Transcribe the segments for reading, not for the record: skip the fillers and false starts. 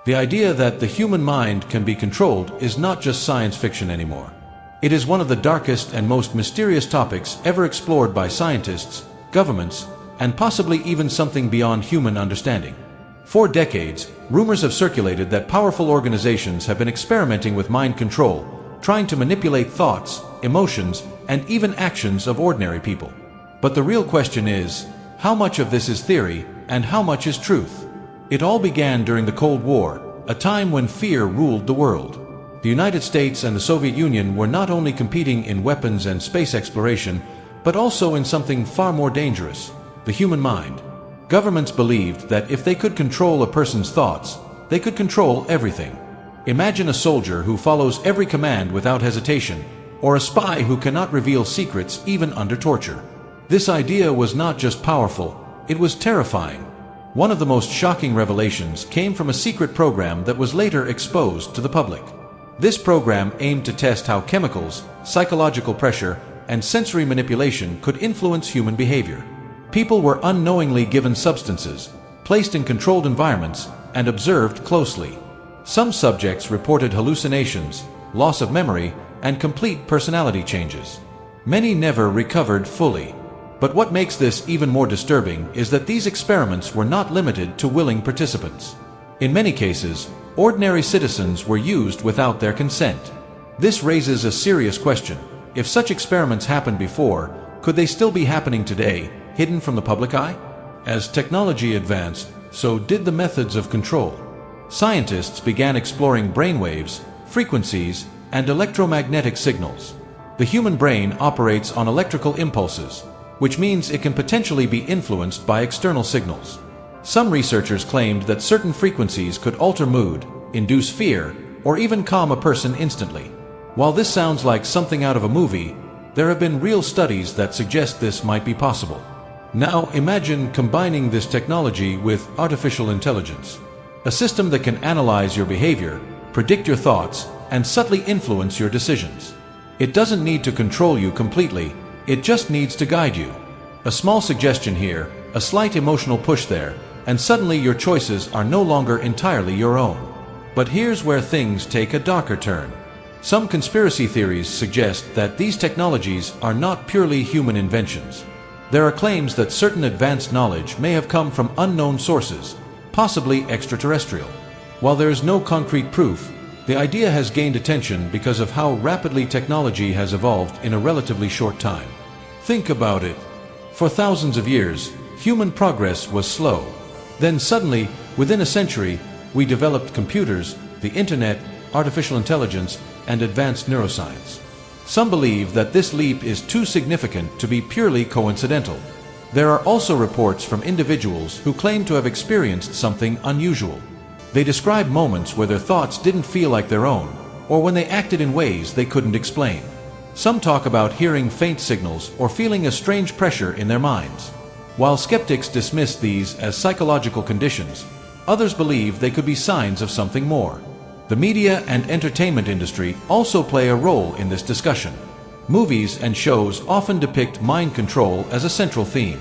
The idea that the human mind can be controlled is not just science fiction anymore. It is one of the darkest and most mysterious topics ever explored by scientists, governments, and possibly even something beyond human understanding. For decades, rumors have circulated that powerful organizations have been experimenting with mind control, trying to manipulate thoughts, emotions, and even actions of ordinary people. But the real question is, how much of this is theory and how much is truth? It all began during the Cold War, a time when fear ruled the world. The United States and the Soviet Union were not only competing in weapons and space exploration, but also in something far more dangerous, the human mind. Governments believed that if they could control a person's thoughts, they could control everything. Imagine a soldier who follows every command without hesitation, or a spy who cannot reveal secrets even under torture. This idea was not just powerful, it was terrifying. One of the most shocking revelations came from a secret program that was later exposed to the public. This program aimed to test how chemicals, psychological pressure, and sensory manipulation could influence human behavior. People were unknowingly given substances, placed in controlled environments, and observed closely. Some subjects reported hallucinations, loss of memory, and complete personality changes. Many never recovered fully. But what makes this even more disturbing is that these experiments were not limited to willing participants. In many cases, ordinary citizens were used without their consent. This raises a serious question. If such experiments happened before, could they still be happening today, hidden from the public eye? As technology advanced, so did the methods of control. Scientists began exploring brainwaves, frequencies, and electromagnetic signals. The human brain operates on electrical impulses, which means it can potentially be influenced by external signals. Some researchers claimed that certain frequencies could alter mood, induce fear, or even calm a person instantly. While this sounds like something out of a movie, there have been real studies that suggest this might be possible. Now imagine combining this technology with artificial intelligence, a system that can analyze your behavior, predict your thoughts, and subtly influence your decisions. It doesn't need to control you completely, it just needs to guide you. A small suggestion here, a slight emotional push there, and suddenly your choices are no longer entirely your own. But here's where things take a darker turn. Some conspiracy theories suggest that these technologies are not purely human inventions. There are claims that certain advanced knowledge may have come from unknown sources, possibly extraterrestrial. While there is no concrete proof, the idea has gained attention because of how rapidly technology has evolved in a relatively short time. Think about it. For thousands of years, human progress was slow. Then suddenly, within a century, we developed computers, the internet, artificial intelligence, and advanced neuroscience. Some believe that this leap is too significant to be purely coincidental. There are also reports from individuals who claim to have experienced something unusual. They describe moments where their thoughts didn't feel like their own, or when they acted in ways they couldn't explain. Some talk about hearing faint signals or feeling a strange pressure in their minds. While skeptics dismiss these as psychological conditions, others believe they could be signs of something more. The media and entertainment industry also play a role in this discussion. Movies and shows often depict mind control as a central theme.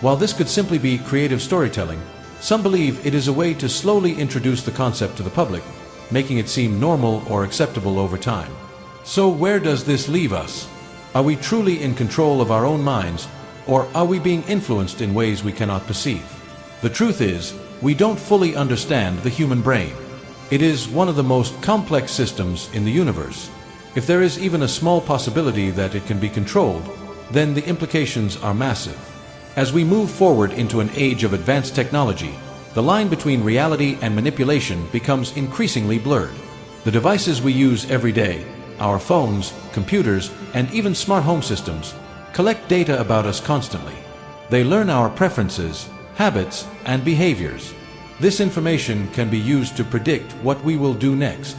While this could simply be creative storytelling, some believe it is a way to slowly introduce the concept to the public, making it seem normal or acceptable over time. So where does this leave us? Are we truly in control of our own minds, or are we being influenced in ways we cannot perceive? The truth is, we don't fully understand the human brain. It is one of the most complex systems in the universe. If there is even a small possibility that it can be controlled, then the implications are massive. As we move forward into an age of advanced technology, the line between reality and manipulation becomes increasingly blurred. The devices we use every day, our phones, computers, and even smart home systems, collect data about us constantly. They learn our preferences, habits, and behaviors. This information can be used to predict what we will do next.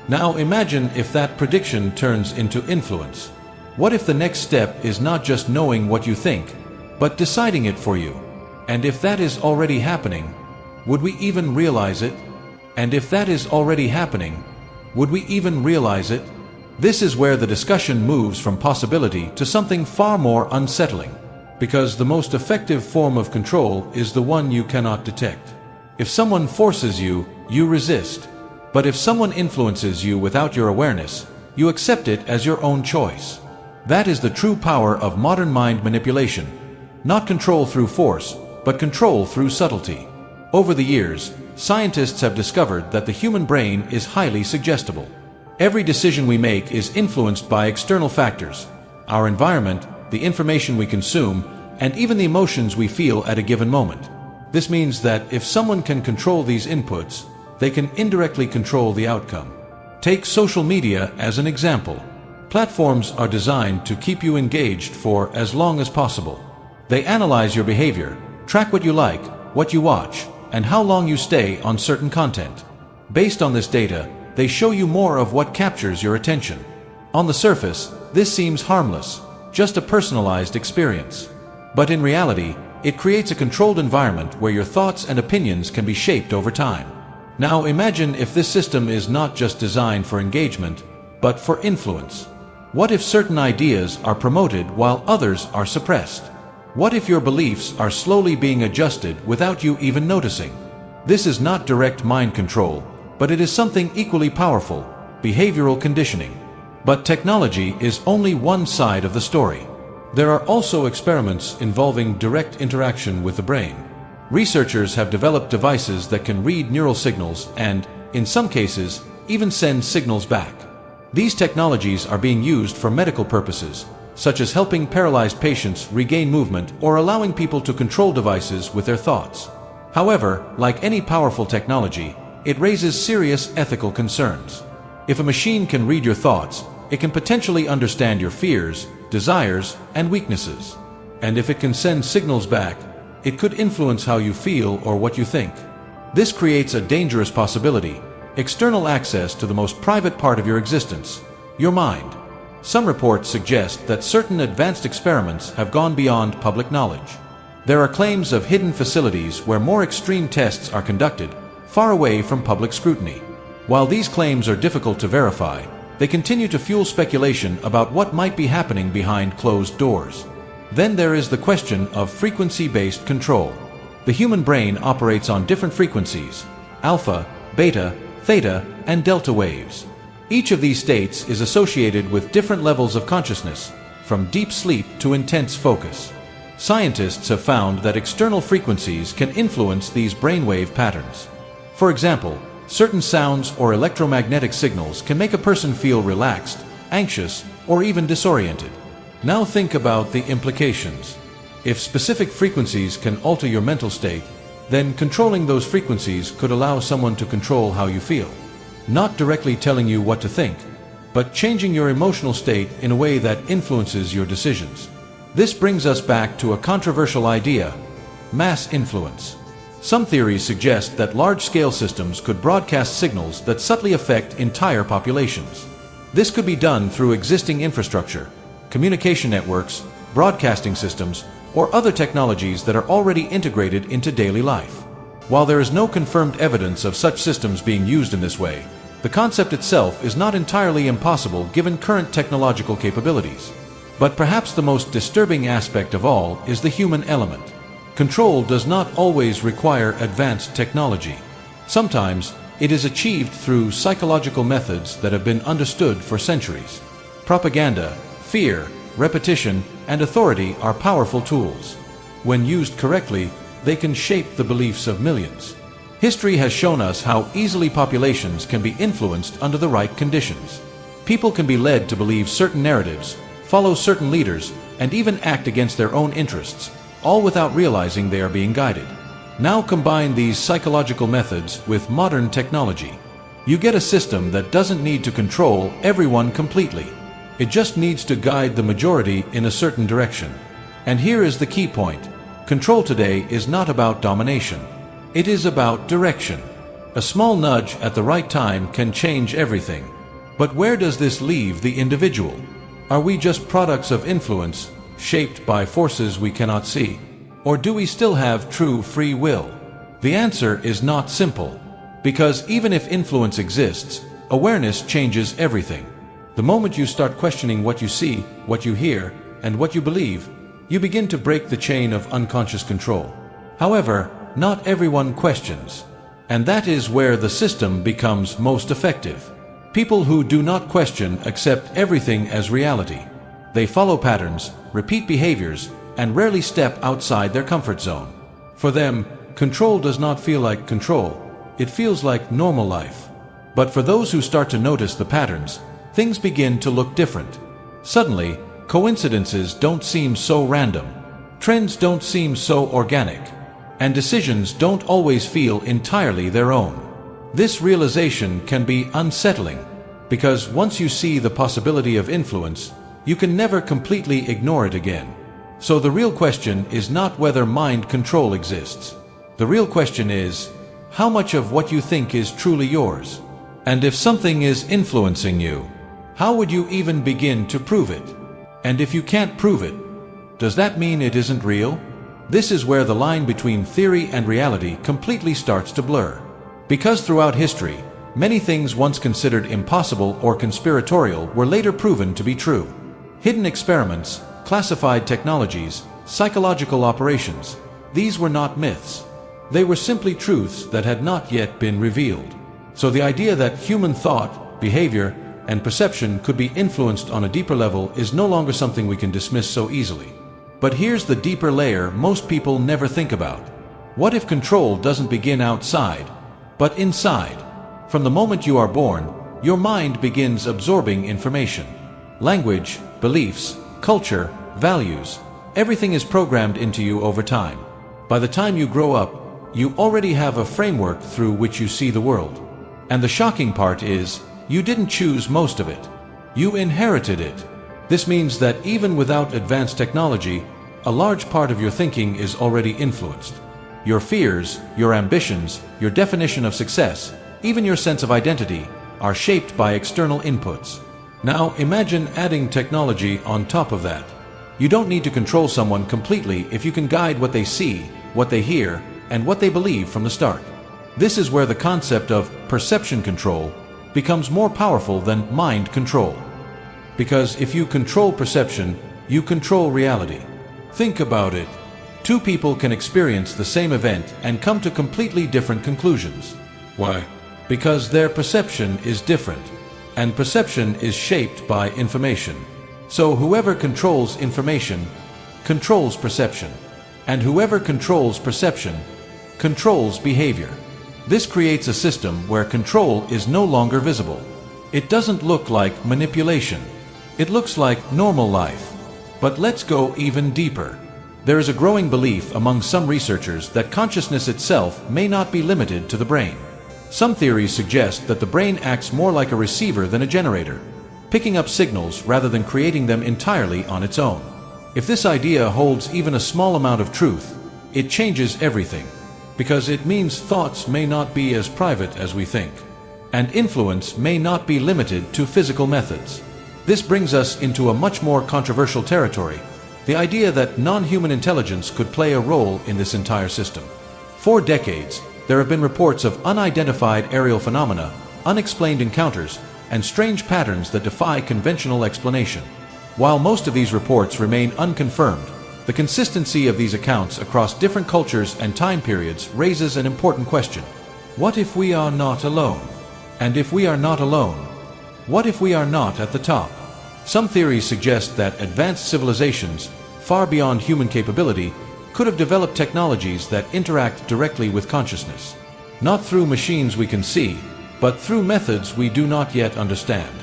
Now imagine if that prediction turns into influence. What if the next step is not just knowing what you think, but deciding it for you? And if that is already happening, would we even realize it? And if that is already happening, would we even realize it? This is where the discussion moves from possibility to something far more unsettling, because the most effective form of control is the one you cannot detect. If someone forces you, you resist. But if someone influences you without your awareness, you accept it as your own choice. That is the true power of modern mind manipulation. Not control through force, but control through subtlety. Over the years, scientists have discovered that the human brain is highly suggestible. Every decision we make is influenced by external factors: our environment, the information we consume, and even the emotions we feel at a given moment. This means that if someone can control these inputs, they can indirectly control the outcome. Take social media as an example. Platforms are designed to keep you engaged for as long as possible. They analyze your behavior, track what you like, what you watch, and how long you stay on certain content. Based on this data, they show you more of what captures your attention. On the surface, this seems harmless, just a personalized experience. But in reality, it creates a controlled environment where your thoughts and opinions can be shaped over time. Now imagine if this system is not just designed for engagement, but for influence. What if certain ideas are promoted while others are suppressed? What if your beliefs are slowly being adjusted without you even noticing? This is not direct mind control, but it is something equally powerful: behavioral conditioning. But technology is only one side of the story. There are also experiments involving direct interaction with the brain. Researchers have developed devices that can read neural signals and, in some cases, even send signals back. These technologies are being used for medical purposes, such as helping paralyzed patients regain movement or allowing people to control devices with their thoughts. However, like any powerful technology, it raises serious ethical concerns. If a machine can read your thoughts, it can potentially understand your fears, desires, and weaknesses. And if it can send signals back, it could influence how you feel or what you think. This creates a dangerous possibility: external access to the most private part of your existence, your mind. Some reports suggest that certain advanced experiments have gone beyond public knowledge. There are claims of hidden facilities where more extreme tests are conducted, far away from public scrutiny. While these claims are difficult to verify, they continue to fuel speculation about what might be happening behind closed doors. Then there is the question of frequency-based control. The human brain operates on different frequencies: alpha, beta, theta, and delta waves. Each of these states is associated with different levels of consciousness, from deep sleep to intense focus. Scientists have found that external frequencies can influence these brainwave patterns. For example, certain sounds or electromagnetic signals can make a person feel relaxed, anxious, or even disoriented. Now think about the implications. If specific frequencies can alter your mental state, then controlling those frequencies could allow someone to control how you feel. Not directly telling you what to think, but changing your emotional state in a way that influences your decisions. This brings us back to a controversial idea: mass influence. Some theories suggest that large-scale systems could broadcast signals that subtly affect entire populations. This could be done through existing infrastructure, communication networks, broadcasting systems, or other technologies that are already integrated into daily life. While there is no confirmed evidence of such systems being used in this way, the concept itself is not entirely impossible given current technological capabilities. But perhaps the most disturbing aspect of all is the human element. Control does not always require advanced technology. Sometimes it is achieved through psychological methods that have been understood for centuries. Propaganda, fear, repetition, and authority are powerful tools. When used correctly, they can shape the beliefs of millions. History has shown us how easily populations can be influenced under the right conditions. People can be led to believe certain narratives, follow certain leaders, and even act against their own interests, all without realizing they are being guided. Now combine these psychological methods with modern technology. You get a system that doesn't need to control everyone completely. It just needs to guide the majority in a certain direction. And here is the key point: control today is not about domination. It is about direction. A small nudge at the right time can change everything. But where does this leave the individual? Are we just products of influence, shaped by forces we cannot see? Or do we still have true free will? The answer is not simple. Because even if influence exists, awareness changes everything. The moment you start questioning what you see, what you hear, and what you believe, you begin to break the chain of unconscious control. However, not everyone questions. And that is where the system becomes most effective. People who do not question accept everything as reality. They follow patterns, repeat behaviors, and rarely step outside their comfort zone. For them, control does not feel like control, it feels like normal life. But for those who start to notice the patterns, things begin to look different. Suddenly, coincidences don't seem so random. Trends don't seem so organic. And decisions don't always feel entirely their own. This realization can be unsettling, because once you see the possibility of influence, you can never completely ignore it again. So the real question is not whether mind control exists. The real question is, how much of what you think is truly yours? And if something is influencing you, how would you even begin to prove it? And if you can't prove it, does that mean it isn't real? This is where the line between theory and reality completely starts to blur. Because throughout history, many things once considered impossible or conspiratorial were later proven to be true. Hidden experiments, classified technologies, psychological operations, these were not myths. They were simply truths that had not yet been revealed. So the idea that human thought, behavior, and perception could be influenced on a deeper level is no longer something we can dismiss so easily. But here's the deeper layer most people never think about. What if control doesn't begin outside, but inside? From the moment you are born, your mind begins absorbing information. Language, beliefs, culture, values, everything is programmed into you over time. By the time you grow up, you already have a framework through which you see the world. And the shocking part is, you didn't choose most of it. You inherited it. This means that even without advanced technology, a large part of your thinking is already influenced. Your fears, your ambitions, your definition of success, even your sense of identity, are shaped by external inputs. Now imagine adding technology on top of that. You don't need to control someone completely if you can guide what they see, what they hear, and what they believe from the start. This is where the concept of perception control becomes more powerful than mind control. Because if you control perception, you control reality. Think about it. Two people can experience the same event and come to completely different conclusions. Why? Because their perception is different, and perception is shaped by information. So whoever controls information controls perception, and whoever controls perception controls behavior. This creates a system where control is no longer visible. It doesn't look like manipulation. It looks like normal life. But let's go even deeper. There is a growing belief among some researchers that consciousness itself may not be limited to the brain. Some theories suggest that the brain acts more like a receiver than a generator, picking up signals rather than creating them entirely on its own. If this idea holds even a small amount of truth, it changes everything, because it means thoughts may not be as private as we think, and influence may not be limited to physical methods. This brings us into a much more controversial territory, the idea that non-human intelligence could play a role in this entire system. For decades, there have been reports of unidentified aerial phenomena, unexplained encounters, and strange patterns that defy conventional explanation. While most of these reports remain unconfirmed, the consistency of these accounts across different cultures and time periods raises an important question. What if we are not alone? And if we are not alone, what if we are not at the top? Some theories suggest that advanced civilizations, far beyond human capability, could have developed technologies that interact directly with consciousness. Not through machines we can see, but through methods we do not yet understand.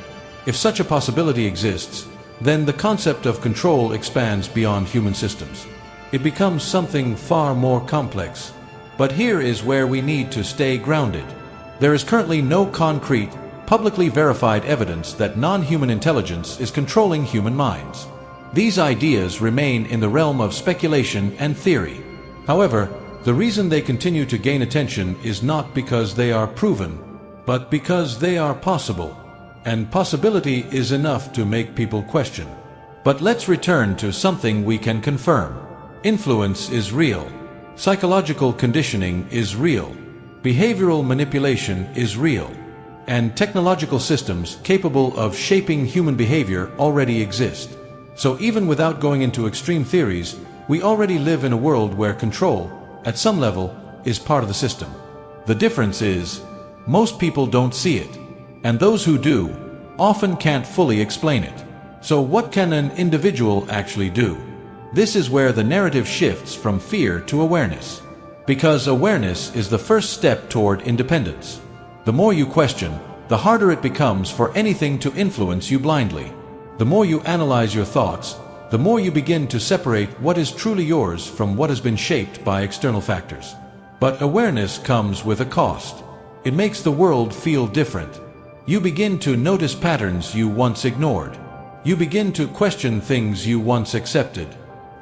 If such a possibility exists, then the concept of control expands beyond human systems. It becomes something far more complex. But here is where we need to stay grounded. There is currently no concrete, publicly verified evidence that non-human intelligence is controlling human minds. These ideas remain in the realm of speculation and theory. However, the reason they continue to gain attention is not because they are proven, but because they are possible. And possibility is enough to make people question. But let's return to something we can confirm. Influence is real. Psychological conditioning is real. Behavioral manipulation is real. And technological systems capable of shaping human behavior already exist. So even without going into extreme theories, we already live in a world where control, at some level, is part of the system. The difference is, most people don't see it, and those who do often can't fully explain it. So what can an individual actually do? This is where the narrative shifts from fear to awareness. Because awareness is the first step toward independence. The more you question, the harder it becomes for anything to influence you blindly. The more you analyze your thoughts, the more you begin to separate what is truly yours from what has been shaped by external factors. But awareness comes with a cost. It makes the world feel different. You begin to notice patterns you once ignored. You begin to question things you once accepted.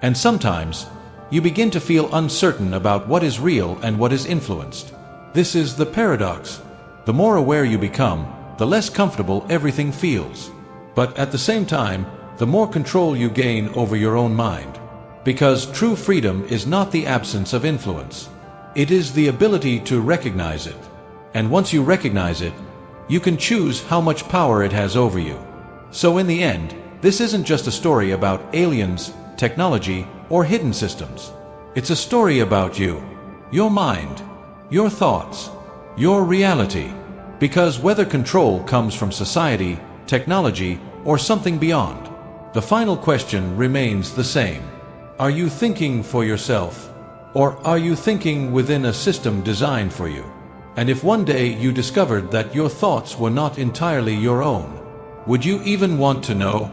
And sometimes, you begin to feel uncertain about what is real and what is influenced. This is the paradox. The more aware you become, the less comfortable everything feels. But at the same time, the more control you gain over your own mind. Because true freedom is not the absence of influence. It is the ability to recognize it. And once you recognize it, you can choose how much power it has over you. So in the end, this isn't just a story about aliens, technology, or hidden systems. It's a story about you, your mind, your thoughts, your reality. Because whether control comes from society, technology, or something beyond, the final question remains the same. Are you thinking for yourself? Or are you thinking within a system designed for you? And if one day you discovered that your thoughts were not entirely your own, would you even want to know?